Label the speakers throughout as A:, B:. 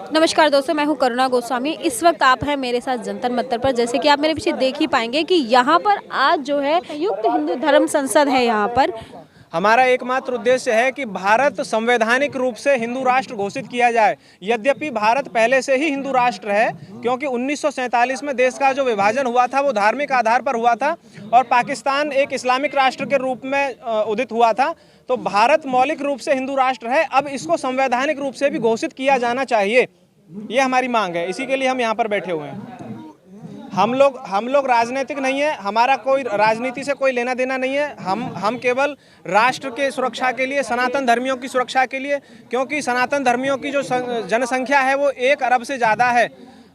A: नमस्कार दोस्तों, मैं हूं करुणा गोस्वामी। इस वक्त आप हैं मेरे साथ जंतर मंतर पर। जैसे कि आप मेरे पीछे देख ही पाएंगे कि यहाँ पर आज जो है संयुक्त हिंदू धर्म संसद है। यहाँ पर
B: हमारा एकमात्र उद्देश्य है कि भारत संवैधानिक रूप से हिंदू राष्ट्र घोषित किया जाए। यद्यपि भारत पहले से ही हिंदू राष्ट्र है, क्योंकि 1947 में देश का जो विभाजन हुआ था वो धार्मिक आधार पर हुआ था और पाकिस्तान एक इस्लामिक राष्ट्र के रूप में उदित हुआ था। तो भारत मौलिक रूप से हिंदू राष्ट्र है, अब इसको संवैधानिक रूप से भी घोषित किया जाना चाहिए, ये हमारी मांग है। इसी के लिए हम यहाँ पर बैठे हुए हैं। हम लोग राजनीतिक नहीं है, हमारा कोई राजनीति से कोई लेना देना नहीं है। हम केवल राष्ट्र के सुरक्षा के लिए, सनातन धर्मियों की सुरक्षा के लिए, क्योंकि सनातन धर्मियों की जो जनसंख्या है वो 1 अरब से ज़्यादा है।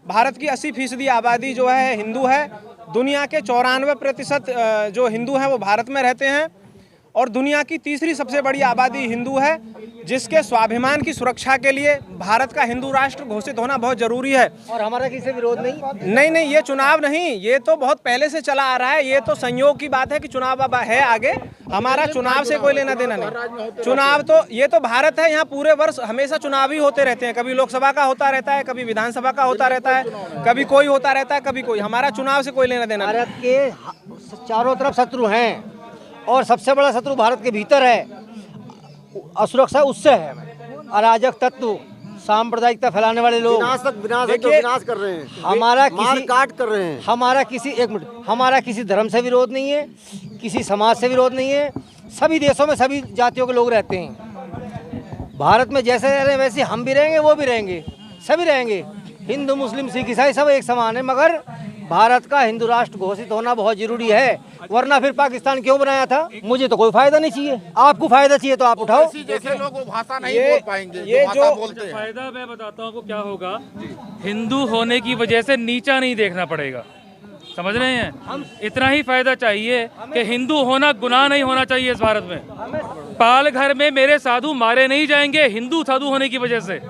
B: भारत की 80% आबादी जो है हिंदू है। दुनिया के 94% जो हिंदू हैं वो भारत में रहते हैं और दुनिया की तीसरी सबसे बड़ी आबादी हिंदू है, जिसके स्वाभिमान की सुरक्षा के लिए भारत का हिंदू राष्ट्र घोषित होना बहुत जरूरी है।
C: और हमारा किसी विरोध
B: नहीं, ये चुनाव नहीं, ये तो बहुत पहले से चला आ रहा है। ये तो संयोग की बात है कि चुनाव अब है आगे, हमारा चुनाव से कोई लेना देना नहीं। चुनाव तो ये तो भारत है, यहाँ पूरे वर्ष हमेशा चुनाव ही होते रहते हैं। कभी लोकसभा का होता रहता है, कभी विधानसभा का होता रहता है, कभी कोई होता रहता है, कभी कोई। हमारा चुनाव से कोई लेना देना नहीं।
C: भारत के चारों तरफ शत्रु हैं और सबसे बड़ा शत्रु भारत के भीतर है। असुरक्षा उससे है। अराजक तत्व, सांप्रदायिकता फैलाने वाले लोग
D: विनाश कर रहे हैं।
C: हमारा किसी धर्म से विरोध नहीं है, किसी समाज से विरोध नहीं है। सभी देशों में सभी जातियों के लोग रहते हैं। भारत में जैसे रह रहे हैं वैसे हम भी रहेंगे, वो भी रहेंगे, सभी रहेंगे। हिंदू, मुस्लिम, सिख, ईसाई सब एक समान है। मगर भारत का हिंदू राष्ट्र घोषित होना बहुत जरूरी है, वरना फिर पाकिस्तान क्यों बनाया था? मुझे तो कोई फायदा नहीं चाहिए, आपको फायदा चाहिए तो आप उठाओ।
D: जैसे लोग वो भाषा नहीं बोल पाएंगे,
B: ये जो
D: बोलते हैं।
E: फायदा मैं बताता हूँ आपको क्या होगा। हिंदू होने की वजह से नीचा नहीं देखना पड़ेगा, समझ रहे हैं? इतना ही फायदा चाहिए कि हिंदू होना गुनाह नहीं होना चाहिए इस भारत में। पाल घर में मेरे साधु मारे नहीं जाएंगे हिंदू साधु होने की वजह से।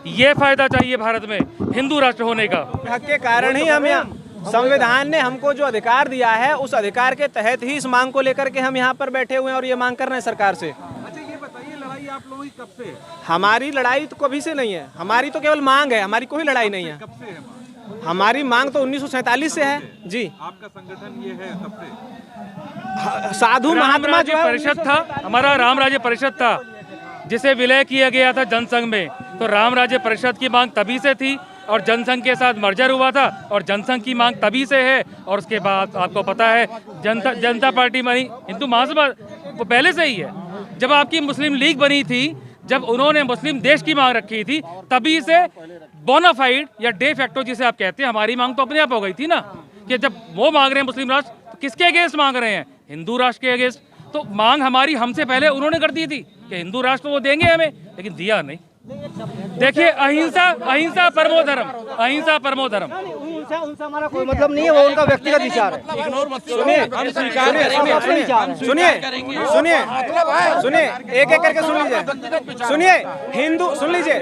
E: ये फायदा चाहिए भारत में हिंदू राष्ट्र होने का।
B: हक के कारण ही हम यहाँ, संविधान ने हमको जो अधिकार दिया है उस अधिकार के तहत ही इस मांग को लेकर के हम यहाँ पर बैठे हुए हैं और ये मांग कर रहे हैं सरकार से।
F: अच्छा ये बताइए, लड़ाई आप लोगों की कब से है?
B: हमारी लड़ाई तो कभी से नहीं है, हमारी तो केवल मांग है, हमारी कोई लड़ाई नहीं है।
F: कब से है मांग?
B: हमारी मांग तो 1947 से है जी।
F: आपका संगठन ये है कब से?
B: साधु महात्मा जो है
E: परिषद था, हमारा राम राज्य परिषद था जिसे विलय किया गया था जनसंघ में। तो राम राज्य परिषद की मांग तभी से थी और जनसंघ के साथ मर्जर हुआ था और जनसंघ की मांग तभी से है। और उसके बाद आपको पता है जनता पार्टी बनी, हिंदू महासभा वो पहले से ही है। जब आपकी मुस्लिम लीग बनी थी, जब उन्होंने मुस्लिम देश की मांग रखी थी, तभी से बोनाफाइड या डे फैक्टो जिसे आप कहते हैं, हमारी मांग तो अपने आप हो गई थी ना, कि जब वो मांग रहे हैं मुस्लिम राष्ट्र, तो किसके अगेंस्ट मांग रहे हैं? हिंदू राष्ट्र के अगेंस्ट। तो मांग हमारी हमसे पहले उन्होंने कर दी थी कि हिंदू राष्ट्र वो देंगे हमें, लेकिन दिया नहीं। देखिए, अहिंसा परमो धर्म, अहिंसा परमो धर्म।
C: उनसे हमारा कोई मतलब नहीं है, वो उनका व्यक्तिगत विचार है।
B: सुनिए, एक एक करके सुन लीजिए। सुनिए, हिंदू सुन लीजिए,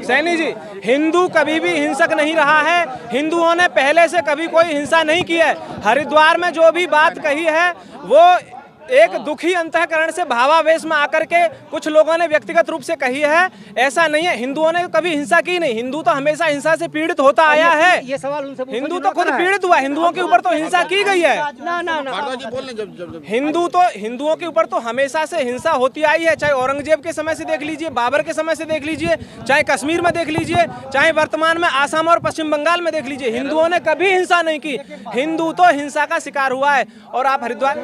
B: सैनी जी, हिंदू कभी भी हिंसक नहीं रहा है। हिंदुओं ने पहले से कभी कोई हिंसा नहीं की है। हरिद्वार में जो भी बात कही है वो एक दुखी अंतःकरण से भावावेश में आकर के कुछ लोगों ने व्यक्तिगत रूप से कही है, ऐसा नहीं है। हिंदुओं ने कभी हिंसा की नहीं। हिंदू तो हमेशा हिंसा से पीड़ित होता आया है।
C: ये सवाल उनसे
B: हिंदू तो खुद पीड़ित हुआ, हिंदुओं के ऊपर तो हिंसा की गई है। हिंदुओं के ऊपर तो हमेशा से हिंसा होती आई है, चाहे औरंगजेब के समय से देख लीजिए, बाबर के समय से देख लीजिए, चाहे कश्मीर में देख लीजिए, चाहे वर्तमान में आसाम और पश्चिम बंगाल में देख लीजिए। हिंदुओं ने कभी हिंसा नहीं की। हिंदू तो हिंसा का शिकार हुआ है। और आप हरिद्वार,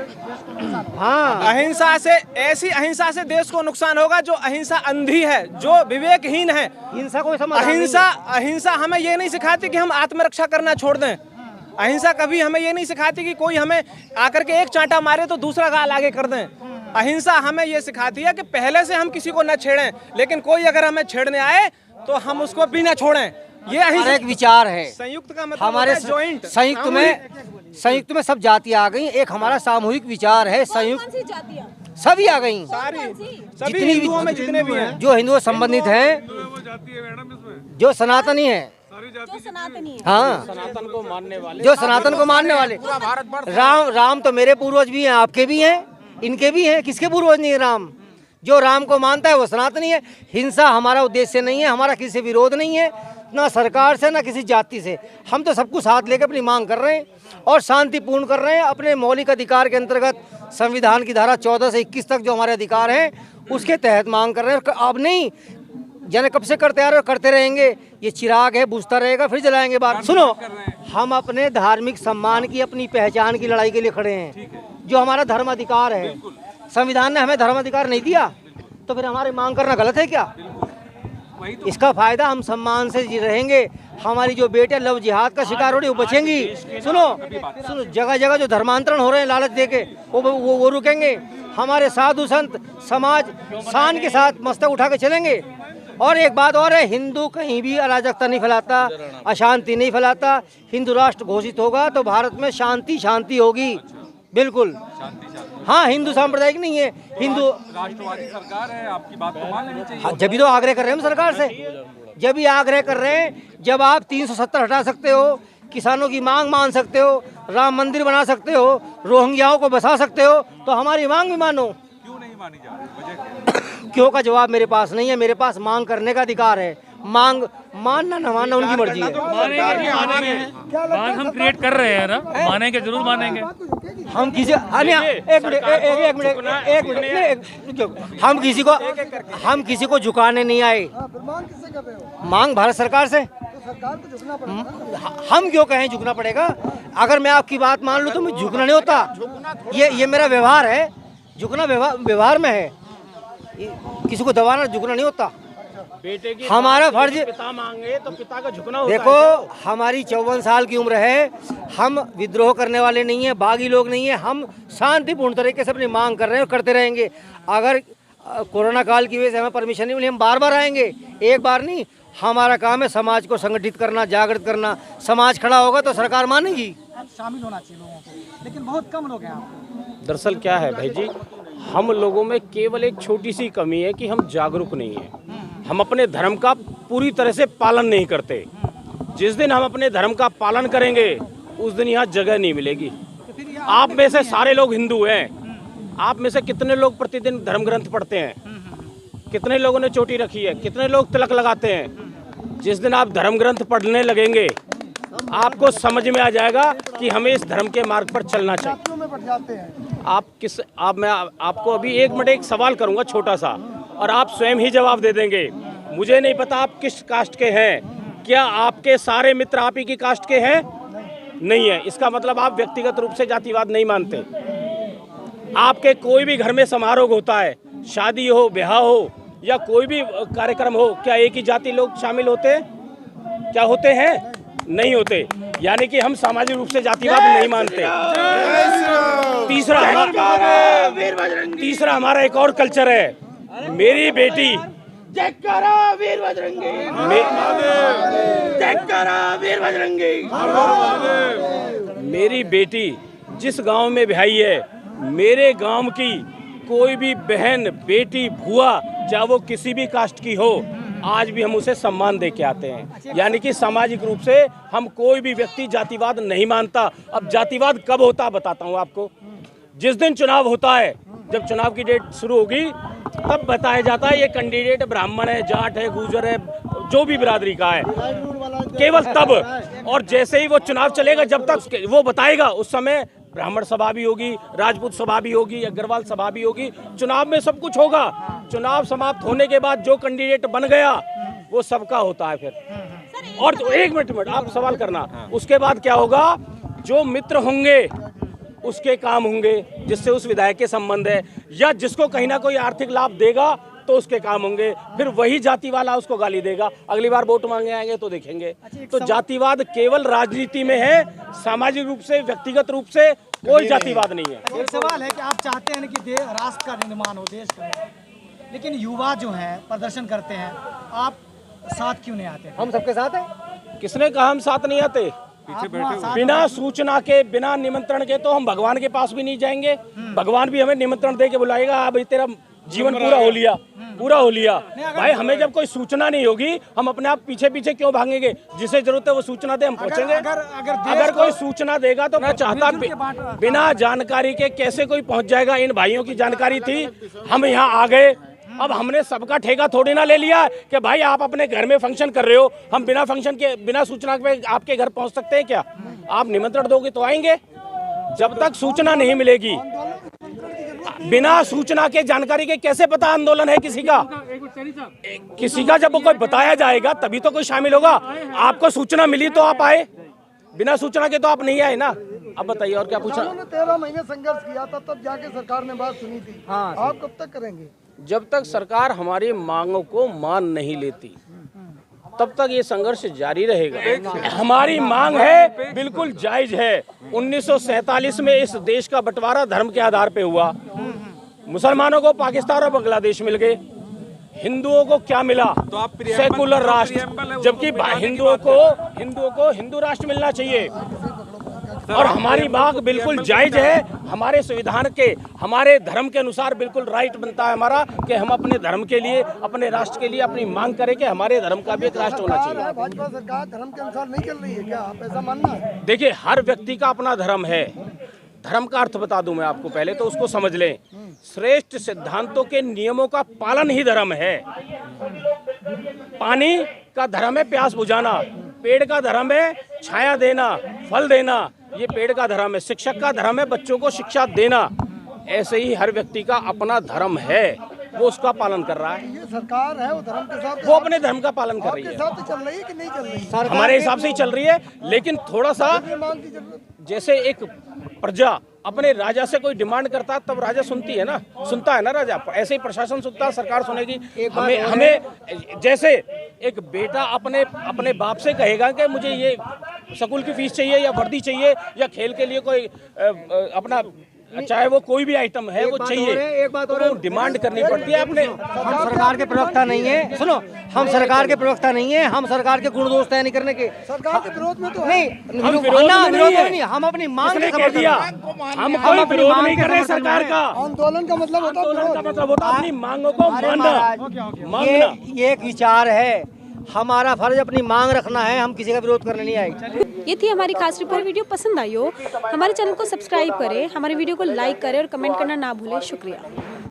B: अहिंसा से, ऐसी अहिंसा से देश को नुकसान होगा जो अहिंसा अंधी है, जो विवेकहीन है।
C: हिंसा कोई
B: अहिंसा हमें ये नहीं सिखाती कि हम आत्मरक्षा करना छोड़ दें। अहिंसा कभी हमें ये नहीं सिखाती कि कोई हमें आकर के एक चांटा मारे तो दूसरा गाल आगे कर दें। अहिंसा हमें ये सिखाती है कि पहले से हम किसी को न छेड़ें, लेकिन कोई अगर हमें छेड़ने आए तो हम उसको भी न छोड़ें। ये अहिंसा
C: एक विचार है।
B: संयुक्त का मतलब
C: हमारे
B: जॉइंट,
C: संयुक्त में सब जातियां आ गई। एक हमारा सामूहिक विचार है, संयुक्त सभी आ गई,
B: सभी हिंदुओं में जितने भी हैं,
C: जो हिंदुओं संबंधित हैं, जो सनातनी है, हाँ,
B: सनातन को मानने वाले,
C: जो सनातन को मानने वाले। राम तो मेरे पूर्वज भी हैं, आपके भी हैं, इनके भी हैं। किसके पूर्वज नहीं है राम? जो राम को मानता है वो सनातनी है। हिंसा हमारा उद्देश्य नहीं है, हमारा किसी से विरोध नहीं है, ना सरकार से ना किसी जाति से। हम तो सबको साथ लेकर अपनी मांग कर रहे हैं और शांतिपूर्ण कर रहे हैं। अपने मौलिक अधिकार के अंतर्गत संविधान की धारा 14 से 21 तक जो हमारे अधिकार हैं उसके तहत मांग कर रहे हैं। अब नहीं जन कब से करते आ रहे और करते रहेंगे। ये चिराग है, बुझता रहेगा, फिर जलाएंगे। बात सुनो, हम अपने धार्मिक सम्मान की, अपनी पहचान की लड़ाई के लिए खड़े हैं, जो हमारा धर्म अधिकार है। संविधान ने हमें धर्म अधिकार नहीं दिया, तो फिर हमारी मांग करना गलत है क्या? इसका फायदा हम सम्मान से जी रहेंगे। हमारी जो बेटे लव जिहाद का शिकार हो रही वो बचेंगी। सुनो, जगह जगह जो धर्मांतरण हो रहे हैं लालच देके, वो रुकेंगे। हमारे साधु संत समाज शान के साथ मस्तक उठा के चलेंगे। और एक बात और है, हिंदू कहीं भी अराजकता नहीं फैलाता, अशांति नहीं फैलाता। हिंदू राष्ट्र घोषित होगा तो भारत में शांति होगी, बिल्कुल। हाँ, हिंदू सांप्रदायिक नहीं है, हिंदू
F: राष्ट्रवादी सरकार है, आपकी बात तो मान लेनी चाहिए।
C: हाँ, जब भी तो आग्रह कर रहे हैं हम सरकार से, जब भी आग्रह कर रहे हैं। जब आप 370 हटा सकते हो, किसानों की मांग मान सकते हो, राम मंदिर बना सकते हो, रोहिंग्याओं को बसा सकते हो, तो हमारी मांग भी मानो।
F: क्यों नहीं मानी जा रही, वजह क्या है?
C: क्यों का जवाब मेरे पास नहीं है। मेरे पास मांग करने का अधिकार है। मांग मानना न मानना उनकी मर्जी है।
E: मांग हम क्रिएट कर रहे हैं ना, मानेंगे, जरूर मानेंगे।
C: हम किसी हम किसी को झुकाने नहीं आए। मांग भारत सरकार से। हम क्यों कहें झुकना पड़ेगा? अगर मैं आपकी बात मान लूं तो मैं झुकना नहीं होता। ये मेरा व्यवहार है, झुकना व्यवहार में है। किसी को दबाना झुकना नहीं होता।
G: बेटे की
C: हमारा फर्ज,
G: पिता मांगे तो पिता का झुकना होता
C: देखो
G: है।
C: हमारी 54 साल की उम्र है। हम विद्रोह करने वाले नहीं हैं, बागी लोग नहीं हैं। हम शांतिपूर्ण तरीके से अपनी मांग कर रहे हैं और करते रहेंगे। अगर कोरोना काल की वजह से हमें परमिशन नहीं मिली, हम बार बार आएंगे, एक बार नहीं। हमारा काम है समाज को संगठित करना, जागृत करना। समाज खड़ा होगा तो सरकार मानेगी।
H: शामिल होना चाहिए लोगों को, लेकिन बहुत कम लोग हैं यहाँ।
G: दरअसल क्या है भाई जी, हम लोगों में केवल एक छोटी सी कमी है कि हम जागरूक नहीं हैं। हम अपने धर्म का पूरी तरह से पालन नहीं करते। जिस दिन हम अपने धर्म का पालन करेंगे उस दिन यहाँ जगह नहीं मिलेगी। आप में से सारे लोग हिंदू हैं। आप में से कितने लोग प्रतिदिन धर्म ग्रंथ पढ़ते हैं? कितने लोगों ने चोटी रखी है? कितने लोग तिलक लगाते हैं? जिस दिन आप धर्म ग्रंथ पढ़ने लगेंगे आपको समझ में आ जाएगा कि हमें इस धर्म के मार्ग पर चलना चाहिए। मैं आपको अभी 1 मिनट एक सवाल करूंगा छोटा सा, और आप स्वयं ही जवाब दे देंगे। मुझे नहीं पता आप किस कास्ट के हैं। क्या आपके सारे मित्र आप ही की कास्ट के हैं? नहीं है। इसका मतलब आप व्यक्तिगत रूप से जातिवाद नहीं मानते। आपके कोई भी घर में समारोह होता है, शादी हो, ब्याह हो या कोई भी कार्यक्रम हो, क्या एक ही जाति लोग शामिल होते हैं? क्या होते हैं? नहीं होते। यानी कि हम सामाजिक रूप से जातिवाद नहीं मानते। तीसरा हमारा एक और कल्चर है। मेरी बेटी वीर बजरंगी, मेरी बेटी जिस गांव में ब्याही है, मेरे गांव की कोई भी बहन, बेटी, भुआ, चाहे वो किसी भी कास्ट की हो, आज भी हम उसे सम्मान दे के आते हैं। यानी कि सामाजिक रूप से हम कोई भी व्यक्ति जातिवाद नहीं मानता। अब जातिवाद कब होता बताता हूँ आपको। जिस दिन चुनाव होता है, जब चुनाव की डेट शुरू होगी तब बताया जाता है ये कैंडिडेट ब्राह्मण है, जाट है, गुर्जर है, जो भी बिरादरी का है, केवल तब। और जैसे ही वो चुनाव चलेगा, जब तक वो बताएगा उस समय ब्राह्मण सभा भी होगी, राजपूत सभा भी होगी, अग्रवाल सभा भी होगी। चुनाव में सब कुछ होगा। चुनाव समाप्त होने के बाद जो कैंडिडेट बन गया वो सबका होता है फिर। और तो एक मिनट आप सवाल करना, उसके बाद क्या होगा? जो मित्र होंगे उसके काम होंगे, जिससे उस विधायक के संबंध है, या जिसको कहीं ना कोई आर्थिक लाभ देगा तो उसके काम होंगे। फिर वही जाति वाला उसको गाली देगा। अगली बार वोट मांगे आएंगे तो देखेंगे। तो जातिवाद केवल राजनीति में है, सामाजिक रूप से, व्यक्तिगत रूप से कोई जातिवाद नहीं है।
H: एक सवाल है कि आप चाहते हैं कि राष्ट्र का निर्माण हो, देश का, लेकिन युवा जो है प्रदर्शन करते हैं, आप साथ क्यों नहीं आते?
C: हम सबके साथ हैं।
G: किसने कहा हम साथ नहीं आते? बिना सूचना के, बिना निमंत्रण के तो हम भगवान के पास भी नहीं जाएंगे। भगवान भी हमें निमंत्रण दे के बुलाएगा, अब तेरा जीवन पूरा हो लिया, पूरा हो लिया। भाई हमें जब कोई सूचना नहीं होगी, हम अपने आप पीछे पीछे क्यों भागेंगे? जिसे जरूरत है वो सूचना दे, हम पहुंचेंगे। अगर कोई सूचना देगा तो मैं चाहता, बिना जानकारी के कैसे कोई पहुंच जाएगा? इन भाइयों की जानकारी थी, हम यहाँ आ गए, अब हमने सबका ठेका थोड़ी ना ले लिया कि भाई आप अपने घर में फंक्शन कर रहे हो, हम बिना फंक्शन के बिना सूचना के आपके घर पहुंच सकते हैं क्या? आप निमंत्रण दोगे तो आएंगे। जब तक सूचना नहीं मिलेगी, बिना सूचना के जानकारी के कैसे पता आंदोलन है किसी का? किसी का जब कोई बताया जाएगा तभी तो कोई शामिल होगा। आपको सूचना मिली तो आप आए, बिना सूचना के तो आप नहीं आए ना। अब बताइए और क्या पूछा?
D: 13 महीने संघर्ष किया था, तब जाके सरकार ने बात सुनी थी।
C: हाँ,
D: आप कब तक करेंगे?
G: जब तक सरकार हमारी मांगों को मान नहीं लेती तब तक ये संघर्ष जारी रहेगा। हमारी मांग है बिल्कुल जायज है। 1947 में इस देश का बंटवारा धर्म के आधार पे हुआ। मुसलमानों को पाकिस्तान और बांग्लादेश मिल गए, हिंदुओं को क्या मिला?
F: तो आप
G: सेकुलर राष्ट्र, जबकि हिंदुओं को हिंदू राष्ट्र मिलना चाहिए। और हमारी मांग बिल्कुल जायज है। हमारे संविधान के, हमारे धर्म के अनुसार बिल्कुल राइट बनता है हमारा कि हम अपने धर्म के लिए, अपने राष्ट्र के लिए अपनी मांग करें कि हमारे धर्म का भी एक राष्ट्र होना चाहिए।
D: भाजपा सरकार धर्म के अनुसार नहीं चल रही है क्या? आप ऐसा मानना है?
G: देखिए, हर व्यक्ति का अपना धर्म है। धर्म का अर्थ बता दूं मैं आपको, पहले तो उसको समझ लें। श्रेष्ठ सिद्धांतों के नियमों का पालन ही धर्म है। पानी का धर्म है प्यास बुझाना, पेड़ का धर्म है छाया देना, फल देना, ये पेड़ का धर्म है। शिक्षक का धर्म है बच्चों को शिक्षा देना। ऐसे ही हर व्यक्ति का अपना धर्म है, वो उसका पालन कर रहा है।
D: ये सरकार है वो धर्म के साथ,
G: वो अपने धर्म का पालन कर रही
D: आपके
G: है।
D: साथ ही चल रही है कि नहीं चल रही है?
G: हमारे हिसाब से ही चल रही है, लेकिन थोड़ा सा
D: ये मांग की जरूरत।
G: जैसे एक प्रजा अपने राजा से कोई डिमांड करता है तब राजा सुनती है ना, सुनता है ना राजा, ऐसे ही प्रशासन सुनता है, सरकार सुनेगी। हमें जैसे एक बेटा अपने बाप से कहेगा कि मुझे ये स्कूल की फीस चाहिए या वर्दी चाहिए या खेल के लिए कोई अपना, चाहे वो कोई भी आइटम है वो चाहिए,
C: एक बात
G: तो वो डिमांड करनी पड़ती है अपने।
C: हम सरकार के प्रवक्ता नहीं है, सुनो, हम सरकार के प्रवक्ता नहीं है, हम सरकार के गुण दोष तय नहीं करने के।
D: सरकार के विरोध में तो
C: नहीं,
G: हम विरोध
C: नहीं, हम अपनी मांग
G: उसने
C: का
G: कह दिया, हम कोई
C: अपनी
G: विरोध
C: मांग
G: नहीं
C: के
G: कर रहे
C: समर्थन में
G: सरकार
C: हैं।
G: का।
D: आंदोलन का मतलब होता है
G: आंदोलन का मतलब होता है अपनी मांगों को मानना।
C: ये एक विचार है, हमारा फर्ज अपनी मांग रखना है, हम किसी का विरोध करने नहीं आए।
A: ये थी हमारी खास रिपोर्ट। वीडियो पसंद आई हो हमारे चैनल को सब्सक्राइब करें, हमारे वीडियो को लाइक करें और कमेंट करना ना भूलें। शुक्रिया।